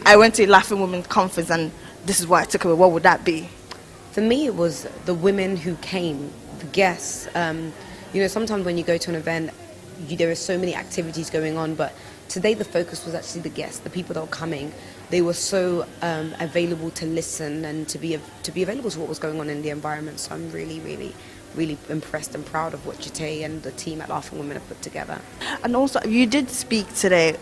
I went to a Laughing Women conference and this is what I took away, what would that be? For me, it was the women who came, the guests. Sometimes when you go to an event, there are so many activities going on, but today the focus was actually the guests, the people that were coming. They were so available to listen and to be available to what was going on in the environment. So I'm really, really, really impressed and proud of what Jite and the team at Laughing Women have put together. And also, you did speak today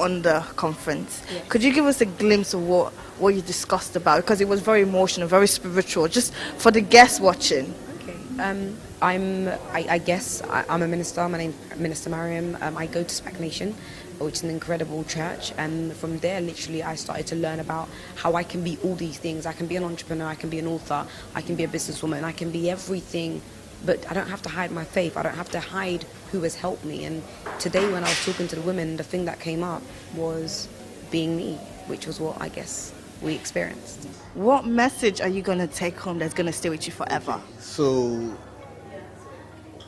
on the conference. Yes. Could you give us a glimpse of what you discussed about? Because it was very emotional, very spiritual, just for the guests watching. Okay. I guess I'm a minister. My name's Minister Mariam. I go to SPAC Nation, which is an incredible church, and from there literally I started to learn about how I can be all these things. I can be an entrepreneur, I can be an author, I can be a businesswoman, I can be everything, but I don't have to hide my faith. I don't have to hide who has helped me. And today when I was talking to the women, the thing that came up was being me, which was what I guess we experienced. What message are you going to take home that's going to stay with you forever? So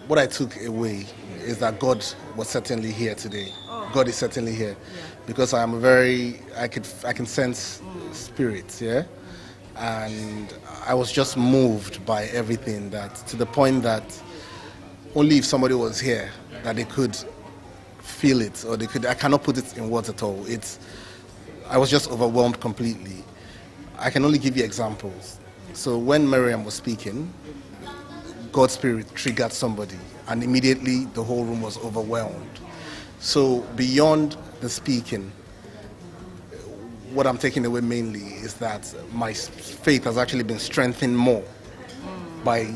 what I took away is that God was certainly here today. God is certainly here, because I can sense spirits, yeah? And I was just moved by everything, that to the point that only if somebody was here that they could feel it, or I cannot put it in words at all. I was just overwhelmed completely. I can only give you examples. So when Miriam was speaking, God's spirit triggered somebody, and immediately the whole room was overwhelmed. So beyond the speaking, what I'm taking away mainly is that my faith has actually been strengthened more by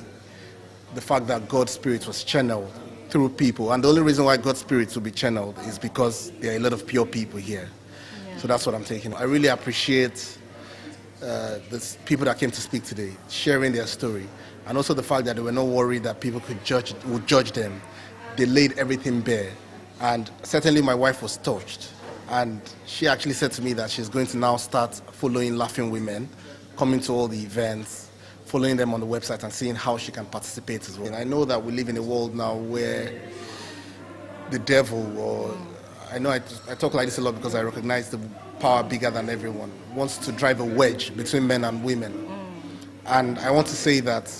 the fact that God's spirit was channeled through people. And the only reason why God's spirit will be channeled is because there are a lot of pure people here. Yeah. So that's what I'm taking. I really appreciate the people that came to speak today, sharing their story. And also the fact that they were not worried that people would judge them. They laid everything bare. And certainly my wife was touched. And she actually said to me that she's going to now start following Laughing Women, coming to all the events, following them on the website and seeing how she can participate as well. And I know that we live in a world now where the devil, or I know I talk like this a lot because I recognize the power bigger than everyone, wants to drive a wedge between men and women. And I want to say that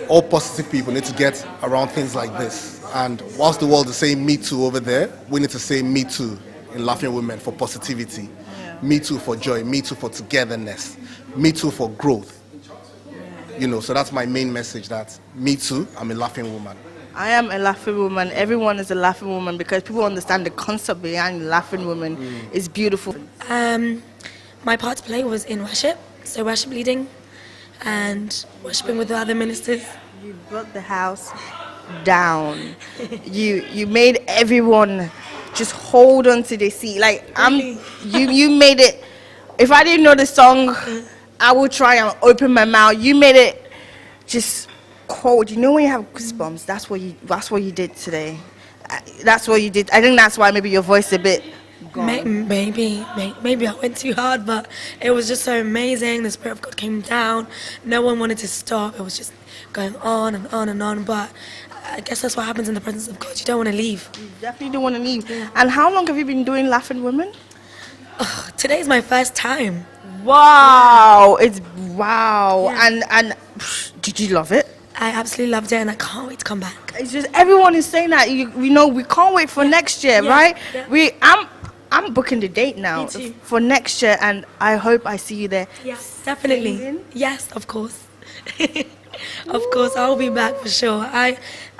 all positive people need to get around things like this. And whilst the world is saying Me Too over there, we need to say Me Too in Laughing Women for positivity. Yeah. Me Too for joy, Me Too for togetherness, Me Too for growth. So that's my main message, that Me Too, I'm a laughing woman. I am a laughing woman. Everyone is a laughing woman, because people understand the concept behind laughing woman. It's beautiful. My part to play was in worship, so worship leading and worshiping with the other ministers. You brought the house down. you made everyone just hold on to their seat. Like you made it. If I didn't know the song, I would try and open my mouth. You made it just cold. You know when you have goosebumps, that's what you did today. That's what you did. I think that's why maybe your voice a bit gone. Maybe I went too hard, but it was just so amazing. The Spirit of God came down. No one wanted to stop. It was just going on and on and on. But I guess that's what happens in the presence of God. You don't want to leave. You definitely don't want to leave. And how long have you been doing Laughing Women? Today's my first time. Wow, wow. Yeah. And did you love it? I absolutely loved it, and I can't wait to come back. It's just everyone is saying that. We can't wait for next year, right? Yeah. I'm booking the date now for next year, and I hope I see you there. Yes, definitely. Singing? Yes, of course. Of course, I'll be back for sure. I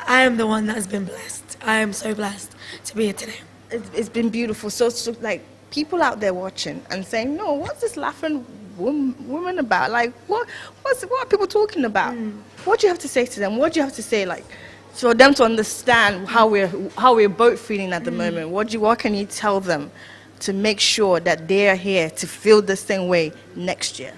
am the one that has been blessed. I am so blessed to be here today. It's been beautiful. So like, people out there watching and saying, no, what's this laughing woman about? Like, what are people talking about? What do you have to say to them? What do you have to say, like, for them to understand how we're both feeling at the moment? What can you tell them to make sure that they are here to feel the same way next year?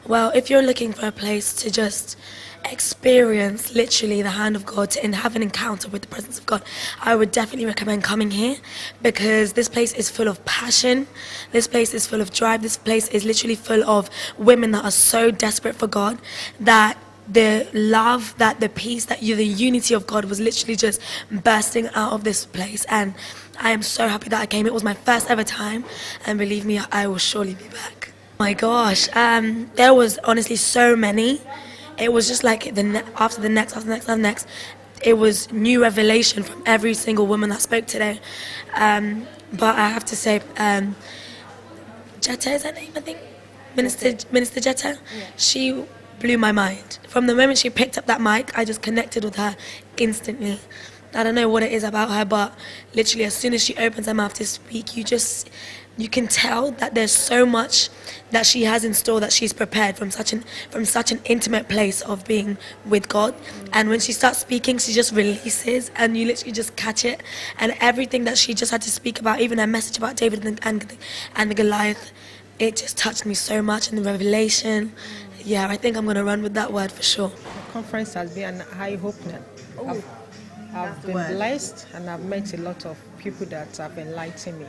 Well, if you're looking for a place to just experience literally the hand of God and have an encounter with the presence of God, I would definitely recommend coming here, because this place is full of passion, this place is full of drive, this place is literally full of women that are so desperate for God that the love, that the peace, that the unity of God was literally just bursting out of this place. And I am so happy that I came. It was my first ever time, and believe me, I will surely be back. My gosh, there was honestly so many. It was just like after the next. It was new revelation from every single woman that spoke today. But I have to say, Jetta is her name, I think. Minister Jetta. Yeah. She blew my mind. From the moment she picked up that mic, I just connected with her instantly. I don't know what it is about her, but literally as soon as she opens her mouth to speak, you can tell that there's so much that she has in store, that she's prepared from such an intimate place of being with God. And when she starts speaking, she just releases, and you literally just catch it. And everything that she just had to speak about, even her message about David and the Goliath, it just touched me so much. And the revelation, yeah, I think I'm going to run with that word for sure. The conference has been an eye-opener. I've been blessed, and I've met a lot of people that have enlightened me.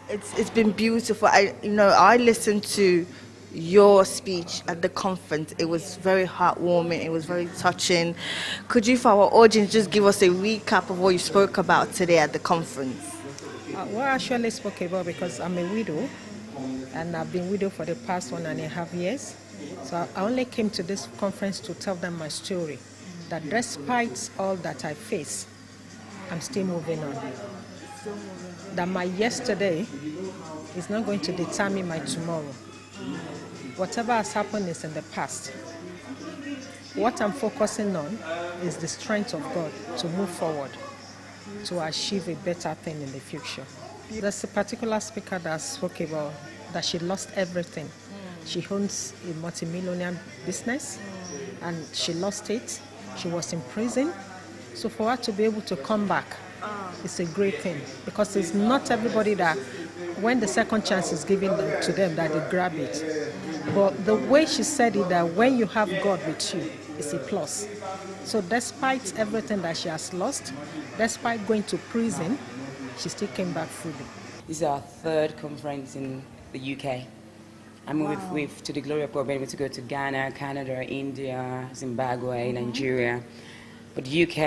It's been beautiful. I listened to your speech at the conference. It was very heartwarming. It was very touching. Could you, for our audience, just give us a recap of what you spoke about today at the conference? What I actually spoke about, because I'm a widow, and I've been widow for the past 1.5 years. So I only came to this conference to tell them my story, that despite all that I face, I'm still moving on. That my yesterday is not going to determine my tomorrow. Whatever has happened is in the past. What I'm focusing on is the strength of God to move forward, to achieve a better thing in the future. There's a particular speaker that spoke about that she lost everything. She owns a multi-millionaire business, and she lost it. She was in prison. So for her to be able to come back, it's a great thing, because it's not everybody that, when the second chance is given to them, that they grab it. But the way she said it, that when you have God with you, it's a plus. So despite everything that she has lost, despite going to prison, she still came back fully. This is our third conference in the UK. I mean, wow. we've, to the glory of God, been able to go to Ghana, Canada, India, Zimbabwe, Nigeria. But UK,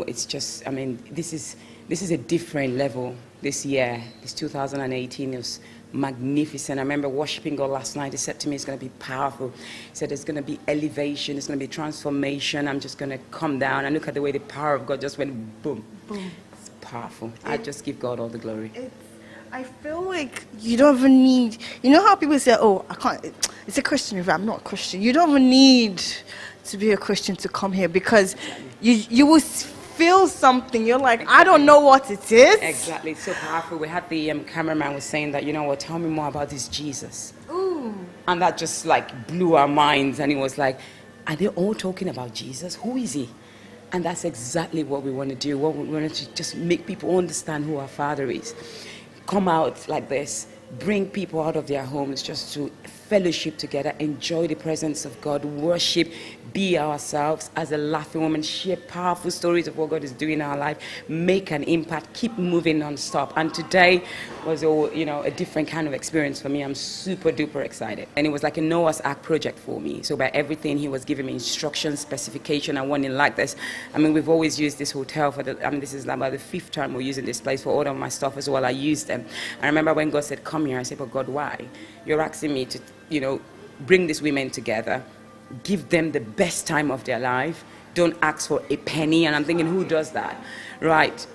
it's just, I mean, this is a different level this year. This 2018 was magnificent. I remember worshiping God last night. He said to me, it's going to be powerful. He said, there's going to be elevation, there's going to be transformation. I'm just going to come down and look at the way the power of God just went boom. Boom. It's powerful. I just give God all the glory. I feel like you don't even need, how people say, oh, I can't, it's a Christian event, I'm not a Christian. You don't even need to be a Christian to come here, because you will feel something. You're like, I don't know what it is. Exactly. It's so powerful. We had the cameraman was saying that, tell me more about this Jesus. Ooh. And that just blew our minds. And he was like, are they all talking about Jesus? Who is he? And that's exactly what we want to do. What we want to just make people understand who our Father is. Come out like this, bring people out of their homes just to fellowship together, enjoy the presence of God, worship, be ourselves as a laughing woman, share powerful stories of what God is doing in our life, make an impact, keep moving non-stop. And today was a different kind of experience for me. I'm super duper excited. And it was like a Noah's Ark project for me. So by everything, he was giving me instructions, specification, and one in like this. I mean, we've always used this hotel this is about the 5th time we're using this place for all of my stuff as well. I used them. I remember when God said, come here, I said, but God, why? You're asking me to, bring these women together, give them the best time of their life, don't ask for a penny. And I'm thinking, who does that? Right,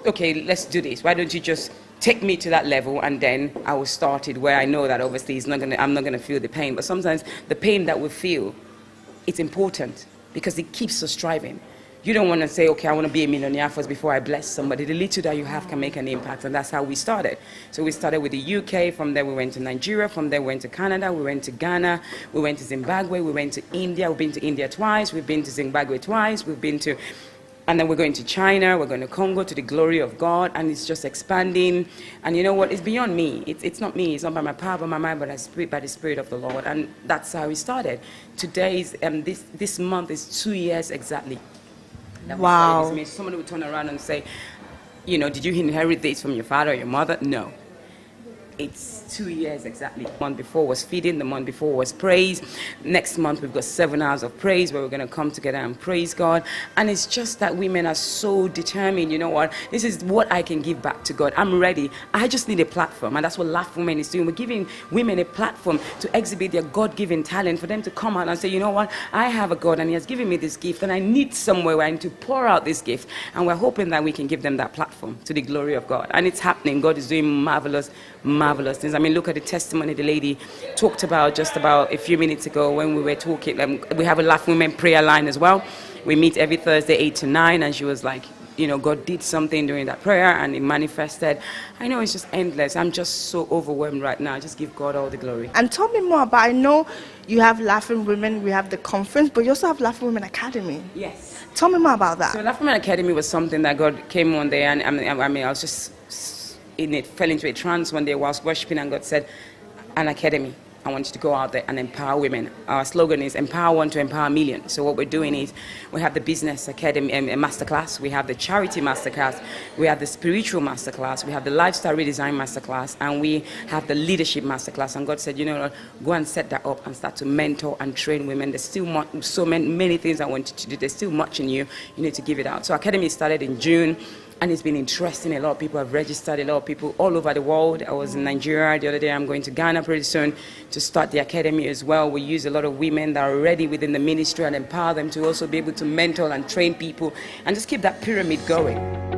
okay, let's do this. Why don't you just take me to that level, and then I will start it where I know that obviously I'm not gonna feel the pain. But sometimes the pain that we feel, it's important because it keeps us striving. You don't want to say, okay, I want to be a millionaire first before I bless somebody. The little that you have can make an impact, and that's how we started. So we started with the UK, from there we went to Nigeria, from there we went to Canada, we went to Ghana, we went to Zimbabwe, we went to India, we've been to India twice, we've been to Zimbabwe twice, and then we're going to China, we're going to Congo, to the glory of God, and it's just expanding. And you know what, it's beyond me. It's not me, it's not by my power, by my mind, but by the Spirit of the Lord. And that's how we started. Today's, this month is 2 years exactly. Wow. Somebody would turn around and say, did you inherit this from your father or your mother? No. It's 2 years exactly. The month before was feeding, the month before was praise. Next month we've got 7 hours of praise where we're going to come together and praise God. And it's just that women are so determined, you know what, this is what I can give back to God. I'm ready. I just need a platform. And that's what Laugh Women is doing. We're giving women a platform to exhibit their God-given talent, for them to come out and say, you know what, I have a God and he has given me this gift and I need somewhere where I need to pour out this gift. And we're hoping that we can give them that platform to the glory of God. And it's happening. God is doing marvelous things. I mean, look at the testimony the lady talked about just about a few minutes ago when we were talking. We have a Laugh Women prayer line as well. We meet every Thursday 8 to 9, and she was like, you know, God did something during that prayer and it manifested. I know it's just endless. I'm just so overwhelmed right now. I just give God all the glory. And tell me more about, I know you have Laughing Women, we have the conference, but you also have Laughing Women Academy. Yes. Tell me more about that. So Laugh Women Academy was something that God came one day, and I mean, I was just in it, fell into a trance one day whilst worshiping, and God said, an academy. I want you to go out there and empower women. Our slogan is empower one to empower millions. So what we're doing is we have the business academy masterclass, we have the charity masterclass, we have the spiritual masterclass, we have the lifestyle redesign masterclass, and we have the leadership masterclass. And God said, you know, go and set that up and start to mentor and train women. There's still so many things I want you to do. There's still much in you. You need to give it out. So Academy started in June. And it's been interesting. A lot of people have registered, a lot of people all over the world. I was in Nigeria the other day. I'm going to Ghana pretty soon to start the academy as well. We use a lot of women that are already within the ministry and empower them to also be able to mentor and train people and just keep that pyramid going.